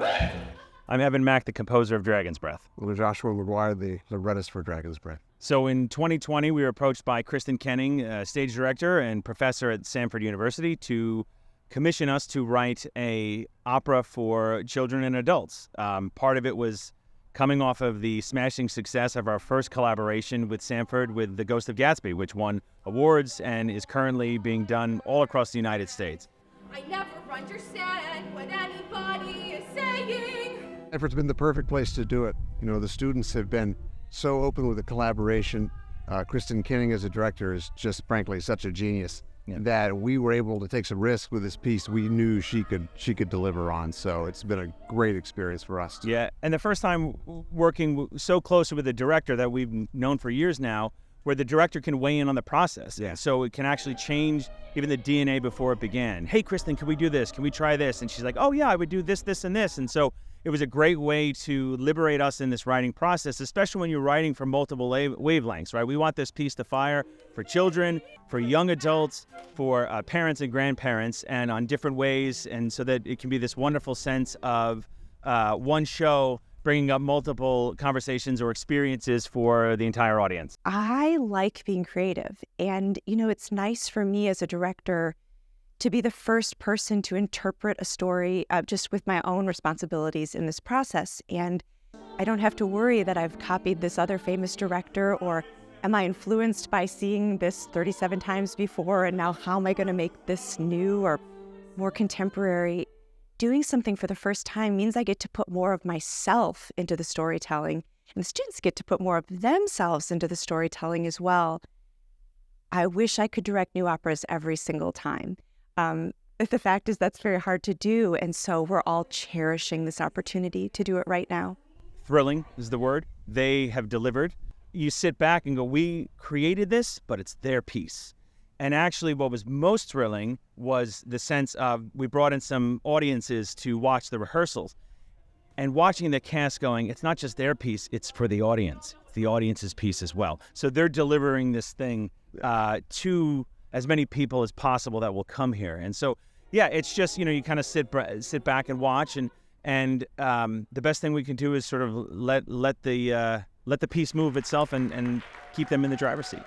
I'm Evan Mack, the composer of Dragon's Breath. Well, Joshua McGuire, the librettist for Dragon's Breath. So in 2020, we were approached by Kristen Kenning, stage director and professor at Samford University, to commission us to write a opera for children and adults. Part of it was coming off of the smashing success of our first collaboration with Samford with The Ghost of Gatsby, which won awards and is currently being done all across the United States. I never understand what anybody is saying. Samford's been the perfect place to do it. You know, the students have been so open with the collaboration. Kristen Kenning as a director is just frankly such a genius that we were able to take some risk with this piece we knew she could deliver on. So it's been a great experience for us. Yeah, and the first time working so closely with a director that we've known for years now, where the director can weigh in on the process. Yeah. So it can actually change even the DNA before it began. Hey, Kristen, can we do this? Can we try this? And she's like, oh yeah, I would do this, this, and this. And so it was a great way to liberate us in this writing process, especially when you're writing for multiple wavelengths, right? We want this piece to fire for children, for young adults, for parents and grandparents, and on different ways, and so that it can be this wonderful sense of one show bringing up multiple conversations or experiences for the entire audience. I like being creative, and it's nice for me as a director to be the first person to interpret a story just with my own responsibilities in this process. And I don't have to worry that I've copied this other famous director, or am I influenced by seeing this 37 times before, and now how am I going to make this new or more contemporary? Doing something for the first time means I get to put more of myself into the storytelling, and the students get to put more of themselves into the storytelling as well. I wish I could direct new operas every single time. But the fact is that's very hard to do, and so we're all cherishing this opportunity to do it right now. Thrilling is the word. They have delivered. You sit back and go, we created this, but it's their piece. And actually what was most thrilling was the sense of we brought in some audiences to watch the rehearsals, and watching the cast going, it's not just their piece, it's for the audience. It's the audience's piece as well. So they're delivering this thing to as many people as possible that will come here. And so, yeah, it's just, you kind of sit back and watch, and the best thing we can do is sort of let the piece move itself and keep them in the driver's seat.